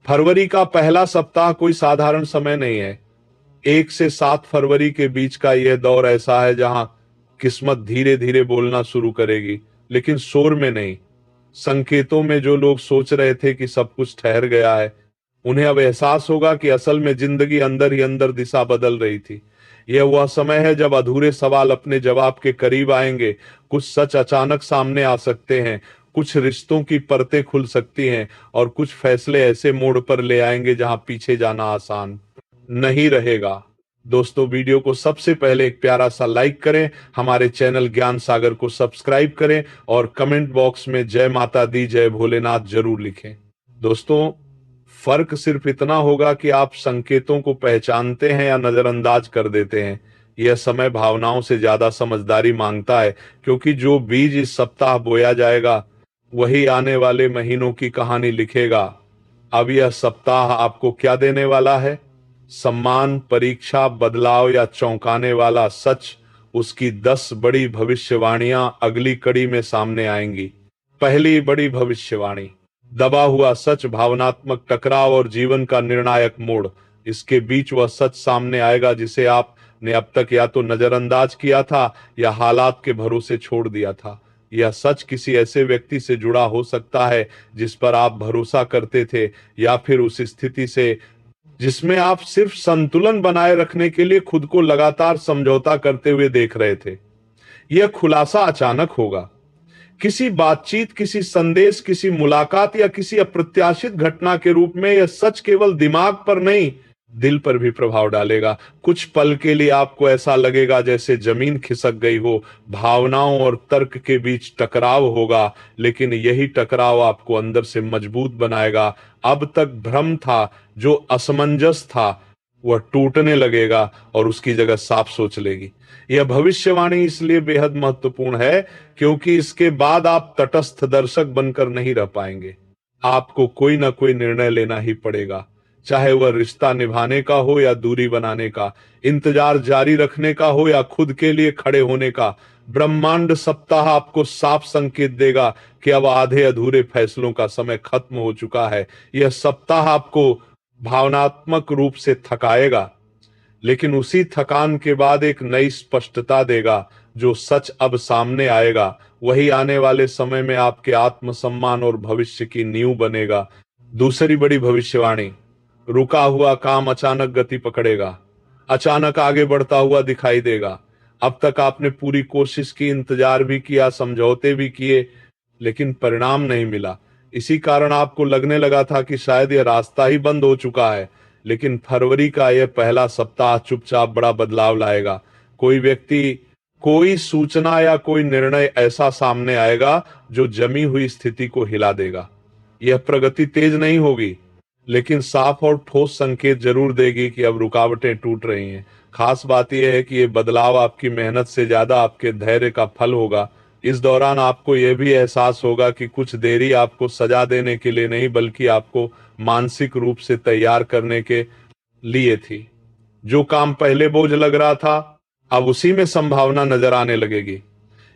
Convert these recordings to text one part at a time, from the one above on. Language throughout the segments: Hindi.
फरवरी का पहला सप्ताह कोई साधारण समय नहीं है। 1 से 7 फरवरी के बीच का यह दौर ऐसा है जहां किस्मत धीरे धीरे बोलना शुरू करेगी, लेकिन शोर में नहीं, संकेतों में। जो लोग सोच रहे थे कि सब कुछ ठहर गया है, उन्हें अब एहसास होगा कि असल में जिंदगी अंदर ही अंदर दिशा बदल रही थी। यह वह समय है जब अधूरे सवाल अपने जवाब के करीब आएंगे, कुछ सच अचानक सामने आ सकते हैं, कुछ रिश्तों की परतें खुल सकती हैं, और कुछ फैसले ऐसे मोड़ पर ले आएंगे जहां पीछे जाना आसान नहीं रहेगा। दोस्तों, वीडियो को सबसे पहले एक प्यारा सा लाइक करें, हमारे चैनल ज्ञान सागर को सब्सक्राइब करें और कमेंट बॉक्स में जय माता दी जय भोलेनाथ जरूर लिखें। दोस्तों, फर्क सिर्फ इतना होगा कि आप संकेतों को पहचानते हैं या नजरअंदाज कर देते हैं। यह समय भावनाओं से ज्यादा समझदारी मांगता है, क्योंकि जो बीज इस सप्ताह बोया जाएगा वही आने वाले महीनों की कहानी लिखेगा। अब यह सप्ताह आपको क्या देने वाला है? सम्मान, परीक्षा, बदलाव या चौंकाने वाला सच? उसकी 10 बड़ी भविष्यवाणियां अगली कड़ी में सामने आएंगी। पहली बड़ी भविष्यवाणी, दबा हुआ सच, भावनात्मक टकराव और जीवन का निर्णायक मोड़। इसके बीच वह सच सामने आएगा जिसे आपने अब तक या तो नजरअंदाज किया था या हालात के भरोसे छोड़ दिया था। यह सच किसी ऐसे व्यक्ति से जुड़ा हो सकता है जिस पर आप भरोसा करते थे, या फिर उस स्थिति से जिसमें आप सिर्फ संतुलन बनाए रखने के लिए खुद को लगातार समझौता करते हुए देख रहे थे। यह खुलासा अचानक होगा, किसी बातचीत, किसी संदेश, किसी मुलाकात या किसी अप्रत्याशित घटना के रूप में। यह सच केवल दिमाग पर नहीं, दिल पर भी प्रभाव डालेगा। कुछ पल के लिए आपको ऐसा लगेगा जैसे जमीन खिसक गई हो, भावनाओं और तर्क के बीच टकराव होगा, लेकिन यही टकराव आपको अंदर से मजबूत बनाएगा। अब तक भ्रम था, जो असमंजस था, वह टूटने लगेगा और उसकी जगह साफ सोच लेगी। यह भविष्यवाणी इसलिए बेहद महत्वपूर्ण है क्योंकि इसके बाद आप तटस्थ दर्शक बनकर नहीं रह पाएंगे। आपको कोई ना कोई निर्णय लेना ही पड़ेगा, चाहे वह रिश्ता निभाने का हो या दूरी बनाने का, इंतजार जारी रखने का हो या खुद के लिए खड़े होने का। ब्रह्मांड सप्ताह आपको साफ संकेत देगा कि अब आधे अधूरे फैसलों का समय खत्म हो चुका है। यह सप्ताह आपको भावनात्मक रूप से थकाएगा, लेकिन उसी थकान के बाद एक नई स्पष्टता देगा। जो सच अब सामने आएगा वही आने वाले समय में आपके आत्मसम्मान और भविष्य की नींव बनेगा। दूसरी बड़ी भविष्यवाणी, रुका हुआ काम अचानक गति पकड़ेगा, अचानक आगे बढ़ता हुआ दिखाई देगा। अब तक आपने पूरी कोशिश की, इंतजार भी किया, समझौते भी किए, लेकिन परिणाम नहीं मिला। इसी कारण आपको लगने लगा था कि शायद यह रास्ता ही बंद हो चुका है। लेकिन फरवरी का यह पहला सप्ताह चुपचाप बड़ा बदलाव लाएगा। कोई व्यक्ति, कोई सूचना या कोई निर्णय ऐसा सामने आएगा जो जमी हुई स्थिति को हिला देगा। यह प्रगति तेज नहीं होगी, लेकिन साफ और ठोस संकेत जरूर देगी कि अब रुकावटें टूट रही हैं। खास बात यह है कि यह बदलाव आपकी मेहनत से ज्यादा आपके धैर्य का फल होगा। इस दौरान आपको यह भी एहसास होगा कि कुछ देरी आपको सजा देने के लिए नहीं, बल्कि आपको मानसिक रूप से तैयार करने के लिए थी। जो काम पहले बोझ लग रहा था, अब उसी में संभावना नजर आने लगेगी।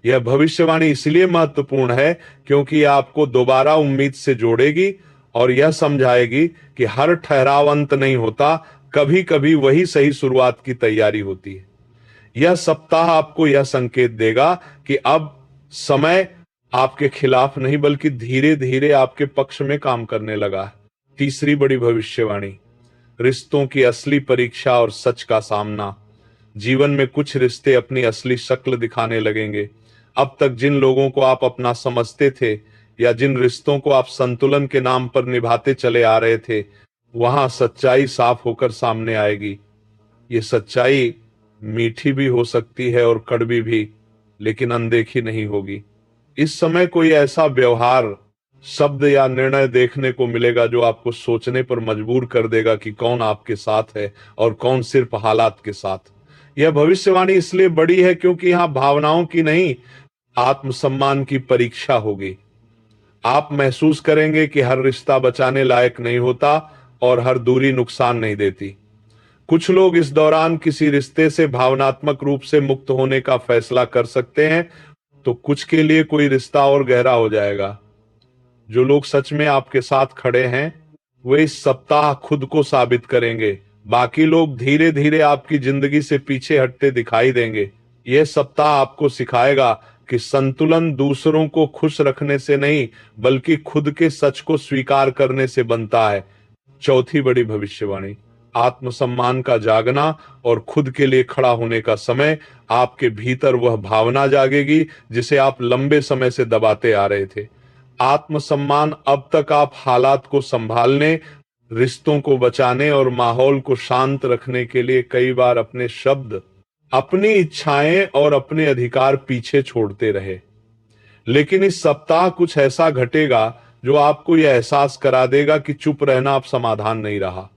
यह भविष्यवाणी इसलिए महत्वपूर्ण है क्योंकि यह आपको दोबारा उम्मीद से जोड़ेगी और यह समझाएगी कि हर ठहराव अंत नहीं होता, कभी कभी वही सही शुरुआत की तैयारी होती है। यह सप्ताह आपको यह संकेत देगा कि अब समय आपके खिलाफ नहीं, बल्कि धीरे धीरे आपके पक्ष में काम करने लगा है। तीसरी बड़ी भविष्यवाणी, रिश्तों की असली परीक्षा और सच का सामना। जीवन में कुछ रिश्ते अपनी असली शक्ल दिखाने लगेंगे। अब तक जिन लोगों को आप अपना समझते थे या जिन रिश्तों को आप संतुलन के नाम पर निभाते चले आ रहे थे, वहां सच्चाई साफ होकर सामने आएगी। ये सच्चाई मीठी भी हो सकती है और कड़वी भी, लेकिन अनदेखी नहीं होगी। इस समय कोई ऐसा व्यवहार, शब्द या निर्णय देखने को मिलेगा जो आपको सोचने पर मजबूर कर देगा कि कौन आपके साथ है और कौन सिर्फ हालात के साथ। यह भविष्यवाणी इसलिए बड़ी है क्योंकि यहां भावनाओं की नहीं, आत्मसम्मान की परीक्षा होगी। आप महसूस करेंगे कि हर रिश्ता बचाने लायक नहीं होता और हर दूरी नुकसान नहीं देती। कुछ लोग इस दौरान किसी रिश्ते से भावनात्मक रूप से मुक्त होने का फैसला कर सकते हैं, तो कुछ के लिए कोई रिश्ता और गहरा हो जाएगा। जो लोग सच में आपके साथ खड़े हैं वे इस सप्ताह खुद को साबित करेंगे। बाकी लोग धीरे धीरे आपकी जिंदगी से पीछे हटते दिखाई देंगे। यह सप्ताह आपको सिखाएगा कि संतुलन दूसरों को खुश रखने से नहीं, बल्कि खुद के सच को स्वीकार करने से बनता है। चौथी बड़ी भविष्यवाणी, आत्मसम्मान का जागना और खुद के लिए खड़ा होने का समय। आपके भीतर वह भावना जागेगी जिसे आप लंबे समय से दबाते आ रहे थे। आत्मसम्मान, अब तक आप हालात को संभालने, रिश्तों को बचाने और माहौल को शांत रखने के लिए कई बार अपने शब्द, अपनी इच्छाएं और अपने अधिकार पीछे छोड़ते रहे। लेकिन इस सप्ताह कुछ ऐसा घटेगा जो आपको यह एहसास करा देगा कि चुप रहना अब समाधान नहीं रहा।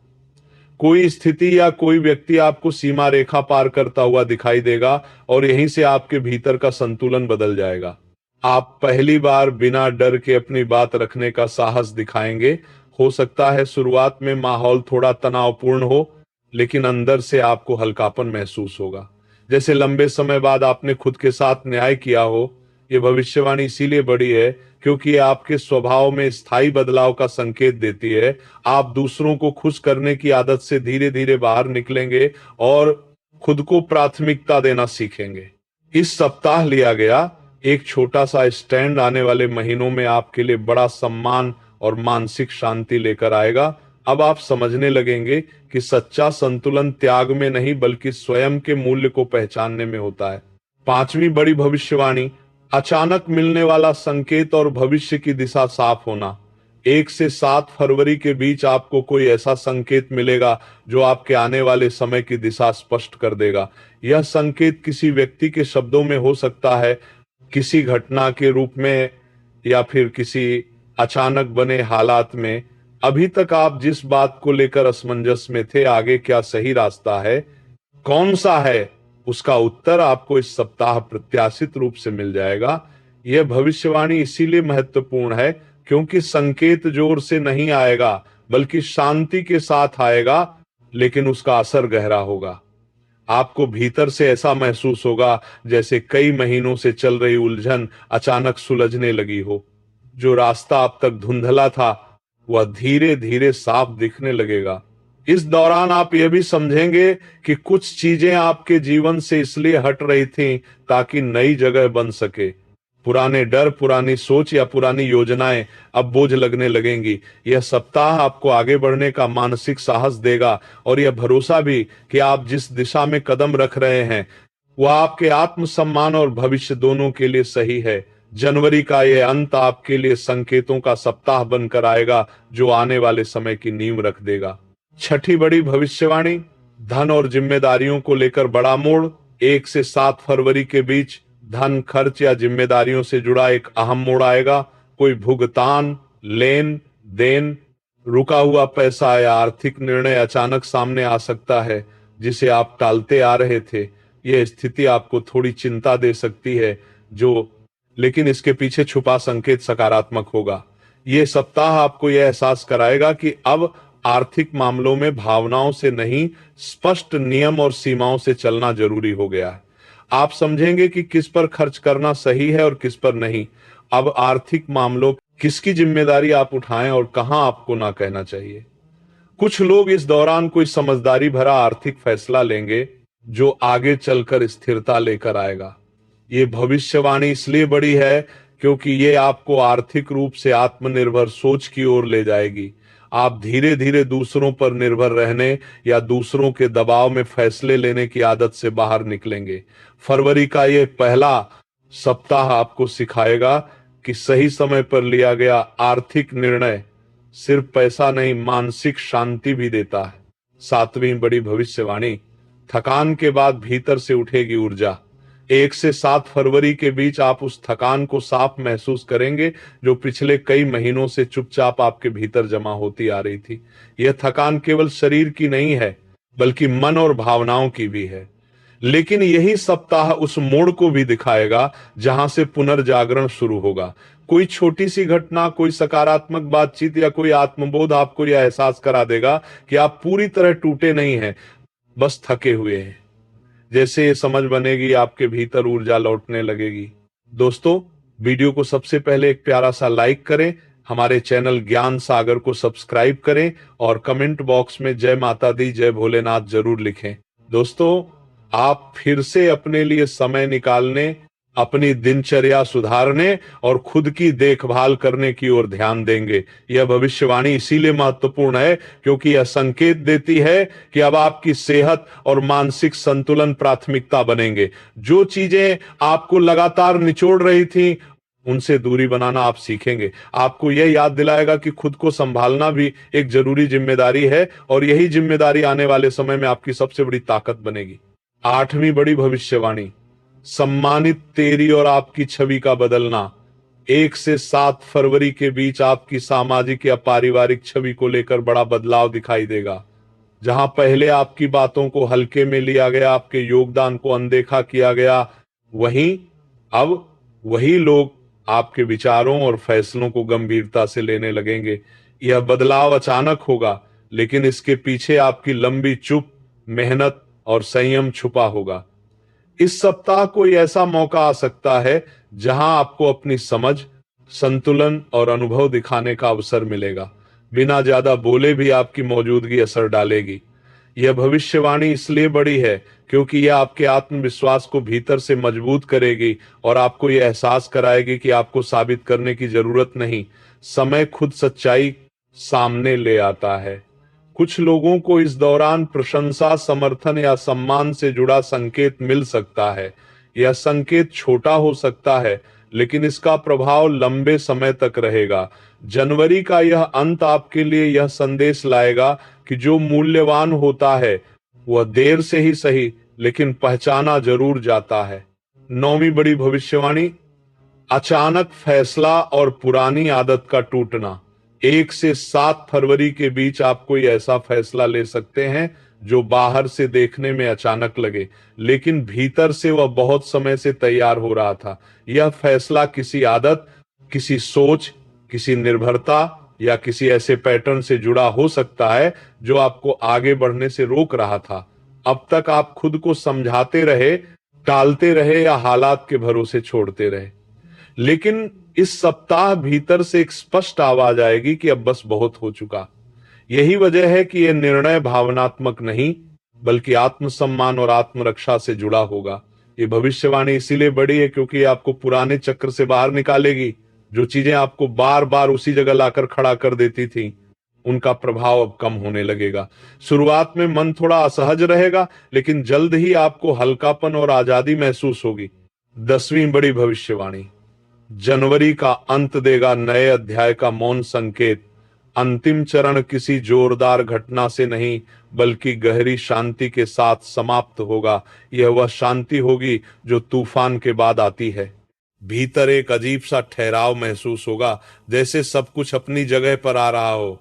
कोई स्थिति या कोई व्यक्ति आपको सीमा रेखा पार करता हुआ दिखाई देगा और यहीं से आपके भीतर का संतुलन बदल जाएगा। आप पहली बार बिना डर के अपनी बात रखने का साहस दिखाएंगे। हो सकता है शुरुआत में माहौल थोड़ा तनावपूर्ण हो, लेकिन अंदर से आपको हल्कापन महसूस होगा, जैसे लंबे समय बाद आपने खुद के साथ न्याय किया हो। ये भविष्यवाणी इसीलिए बड़ी है क्योंकि ये आपके स्वभाव में स्थायी बदलाव का संकेत देती है। आप दूसरों को खुश करने की आदत से धीरे धीरे बाहर निकलेंगे और खुद को प्राथमिकता देना सीखेंगे। इस सप्ताह लिया गया एक छोटा सा स्टैंड आने वाले महीनों में आपके लिए बड़ा सम्मान और मानसिक शांति लेकर आएगा। अब आप समझने लगेंगे कि सच्चा संतुलन त्याग में नहीं, बल्कि स्वयं के मूल्य को पहचानने में होता है। पांचवी बड़ी भविष्यवाणी, अचानक मिलने वाला संकेत और भविष्य की दिशा साफ होना। 1 से 7 फरवरी के बीच आपको कोई ऐसा संकेत मिलेगा जो आपके आने वाले समय की दिशा स्पष्ट कर देगा। यह संकेत किसी व्यक्ति के शब्दों में हो सकता है, किसी घटना के रूप में, या फिर किसी अचानक बने हालात में। अभी तक आप जिस बात को लेकर असमंजस में थे, आगे क्या सही रास्ता है, कौन सा है, उसका उत्तर आपको इस सप्ताह प्रत्याशित रूप से मिल जाएगा। यह भविष्यवाणी इसीलिए महत्वपूर्ण है क्योंकि संकेत जोर से नहीं आएगा, बल्कि शांति के साथ आएगा, लेकिन उसका असर गहरा होगा। आपको भीतर से ऐसा महसूस होगा जैसे कई महीनों से चल रही उलझन अचानक सुलझने लगी हो। जो रास्ता अब तक धुंधला था, वह धीरे धीरे साफ दिखने लगेगा। इस दौरान आप यह भी समझेंगे कि कुछ चीजें आपके जीवन से इसलिए हट रही थीं ताकि नई जगह बन सके। पुराने डर, पुरानी सोच या पुरानी योजनाएं अब बोझ लगने लगेंगी। यह सप्ताह आपको आगे बढ़ने का मानसिक साहस देगा और यह भरोसा भी कि आप जिस दिशा में कदम रख रहे हैं वह आपके आत्मसम्मान और भविष्य दोनों के लिए सही है। जनवरी का यह अंत आपके लिए संकेतों का सप्ताह बनकर आएगा जो आने वाले समय की नींव रख देगा। छठी बड़ी भविष्यवाणी, धन और जिम्मेदारियों को लेकर बड़ा मोड़। 1 से 7 फरवरी के बीच धन, खर्च या जिम्मेदारियों से जुड़ा एक अहम मोड़ आएगा। कोई भुगतान, लेन देन, रुका हुआ पैसा या आर्थिक निर्णय अचानक सामने आ सकता है जिसे आप टालते आ रहे थे। यह स्थिति आपको थोड़ी चिंता दे सकती है, लेकिन इसके पीछे छुपा संकेत सकारात्मक होगा। यह सप्ताह आपको यह एहसास कराएगा कि अब आर्थिक मामलों में भावनाओं से नहीं, स्पष्ट नियम और सीमाओं से चलना जरूरी हो गया है। आप समझेंगे कि किस पर खर्च करना सही है और किस पर नहीं। अब आर्थिक मामलों किसकी जिम्मेदारी आप उठाएं और कहां आपको ना कहना चाहिए। कुछ लोग इस दौरान कोई समझदारी भरा आर्थिक फैसला लेंगे जो आगे चलकर स्थिरता लेकर आएगा। ये भविष्यवाणी इसलिए बड़ी है क्योंकि ये आपको आर्थिक रूप से आत्मनिर्भर सोच की ओर ले जाएगी। आप धीरे धीरे दूसरों पर निर्भर रहने या दूसरों के दबाव में फैसले लेने की आदत से बाहर निकलेंगे। फरवरी का ये पहला सप्ताह आपको सिखाएगा कि सही समय पर लिया गया आर्थिक निर्णय सिर्फ पैसा नहीं, मानसिक शांति भी देता है। सातवीं बड़ी भविष्यवाणी, थकान के बाद भीतर से उठेगी ऊर्जा। 1 से 7 फरवरी के बीच आप उस थकान को साफ महसूस करेंगे जो पिछले कई महीनों से चुपचाप आपके भीतर जमा होती आ रही थी। यह थकान केवल शरीर की नहीं है, बल्कि मन और भावनाओं की भी है। लेकिन यही सप्ताह उस मोड़ को भी दिखाएगा जहां से पुनर्जागरण शुरू होगा। कोई छोटी सी घटना, कोई सकारात्मक बातचीत या कोई आत्मबोध आपको यह एहसास करा देगा कि आप पूरी तरह टूटे नहीं हैं, बस थके हुए हैं। जैसे ये समझ बनेगी, आपके भीतर ऊर्जा लौटने लगेगी। दोस्तों, वीडियो को सबसे पहले एक प्यारा सा लाइक करें, हमारे चैनल ज्ञान सागर को सब्सक्राइब करें और कमेंट बॉक्स में जय माता दी जय भोलेनाथ जरूर लिखें। दोस्तों, आप फिर से अपने लिए समय निकालने, अपनी दिनचर्या सुधारने और खुद की देखभाल करने की ओर ध्यान देंगे। यह भविष्यवाणी इसीलिए महत्वपूर्ण है क्योंकि यह संकेत देती है कि अब आपकी सेहत और मानसिक संतुलन प्राथमिकता बनेंगे। जो चीजें आपको लगातार निचोड़ रही थी, उनसे दूरी बनाना आप सीखेंगे। आपको यह याद दिलाएगा कि खुद को संभालना भी एक जरूरी जिम्मेदारी है और यही जिम्मेदारी आने वाले समय में आपकी सबसे बड़ी ताकत बनेगी। 8वीं बड़ी भविष्यवाणी, सम्मानित तेरी और आपकी छवि का बदलना। 1 से 7 फरवरी के बीच आपकी सामाजिक या पारिवारिक छवि को लेकर बड़ा बदलाव दिखाई देगा। जहां पहले आपकी बातों को हल्के में लिया गया, आपके योगदान को अनदेखा किया गया, वहीं अब वही लोग आपके विचारों और फैसलों को गंभीरता से लेने लगेंगे। यह बदलाव अचानक होगा, लेकिन इसके पीछे आपकी लंबी चुप, मेहनत और संयम छुपा होगा। इस सप्ताह कोई ऐसा मौका आ सकता है जहां आपको अपनी समझ, संतुलन और अनुभव दिखाने का अवसर मिलेगा। बिना ज्यादा बोले भी आपकी मौजूदगी असर डालेगी। यह भविष्यवाणी इसलिए बड़ी है क्योंकि यह आपके आत्मविश्वास को भीतर से मजबूत करेगी और आपको यह एहसास कराएगी कि आपको साबित करने की जरूरत नहीं, समय खुद सच्चाई सामने ले आता है। कुछ लोगों को इस दौरान प्रशंसा, समर्थन या सम्मान से जुड़ा संकेत मिल सकता है। यह संकेत छोटा हो सकता है, लेकिन इसका प्रभाव लंबे समय तक रहेगा। जनवरी का यह अंत आपके लिए यह संदेश लाएगा कि जो मूल्यवान होता है वह देर से ही सही, लेकिन पहचाना जरूर जाता है। 9वीं बड़ी भविष्यवाणी, अचानक फैसला और पुरानी आदत का टूटना। 1 से 7 फरवरी के बीच आप कोई ऐसा फैसला ले सकते हैं जो बाहर से देखने में अचानक लगे, लेकिन भीतर से वह बहुत समय से तैयार हो रहा था। यह फैसला किसी आदत, किसी सोच, किसी निर्भरता या किसी ऐसे पैटर्न से जुड़ा हो सकता है जो आपको आगे बढ़ने से रोक रहा था। अब तक आप खुद को समझाते रहे, टालते रहे या हालात के भरोसे छोड़ते रहे, लेकिन इस सप्ताह भीतर से एक स्पष्ट आवाज आएगी कि अब बस बहुत हो चुका। यही वजह है कि यह निर्णय भावनात्मक नहीं, बल्कि आत्मसम्मान और आत्मरक्षा से जुड़ा होगा। ये भविष्यवाणी इसीलिए बड़ी है क्योंकि आपको पुराने चक्र से बाहर निकालेगी। जो चीजें आपको बार बार उसी जगह लाकर खड़ा कर देती थी, उनका प्रभाव अब कम होने लगेगा। शुरुआत में मन थोड़ा असहज रहेगा, लेकिन जल्द ही आपको हल्कापन और आजादी महसूस होगी। 10वीं बड़ी भविष्यवाणी, जनवरी का अंत देगा नए अध्याय का मौन संकेत। अंतिम चरण किसी जोरदार घटना से नहीं, बल्कि गहरी शांति के साथ समाप्त होगा। यह वह शांति होगी जो तूफान के बाद आती है। भीतर एक अजीब सा ठहराव महसूस होगा, जैसे सब कुछ अपनी जगह पर आ रहा हो।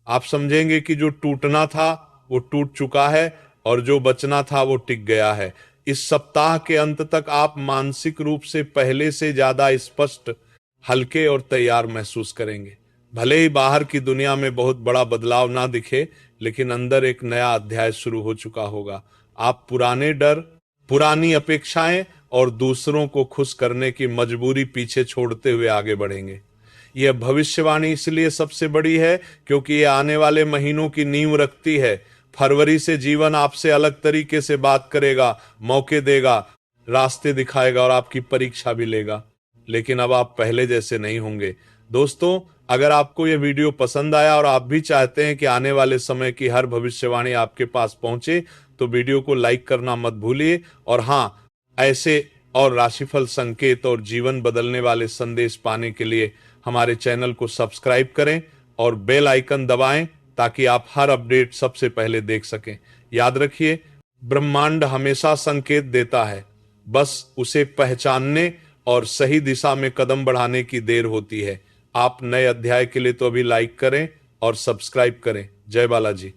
आप समझेंगे कि जो टूटना था वो टूट चुका है और जो बचना था वो टिक गया है। इस सप्ताह के अंत तक आप मानसिक रूप से पहले से ज्यादा स्पष्ट, हल्के और तैयार महसूस करेंगे। भले ही बाहर की दुनिया में बहुत बड़ा बदलाव ना दिखे, लेकिन अंदर एक नया अध्याय शुरू हो चुका होगा। आप पुराने डर, पुरानी अपेक्षाएं और दूसरों को खुश करने की मजबूरी पीछे छोड़ते हुए आगे बढ़ेंगे। यह भविष्यवाणी इसलिए सबसे बड़ी है क्योंकि यह आने वाले महीनों की नींव रखती है। फरवरी से जीवन आपसे अलग तरीके से बात करेगा, मौके देगा, रास्ते दिखाएगा और आपकी परीक्षा भी लेगा। लेकिन अब आप पहले जैसे नहीं होंगे। दोस्तों, अगर आपको यह वीडियो पसंद आया और आप भी चाहते हैं कि आने वाले समय की हर भविष्यवाणी आपके पास पहुंचे, तो वीडियो को लाइक करना मत भूलिए। और हाँ, ऐसे और राशिफल संकेत और जीवन बदलने वाले संदेश पाने के लिए हमारे चैनल को सब्सक्राइब करें और बेल आइकन दबाएं ताकि आप हर अपडेट सबसे पहले देख सकें। याद रखिए, ब्रह्मांड हमेशा संकेत देता है, बस उसे पहचानने और सही दिशा में कदम बढ़ाने की देर होती है। आप नए अध्याय के लिए तो अभी लाइक करें और सब्सक्राइब करें। जय बालाजी।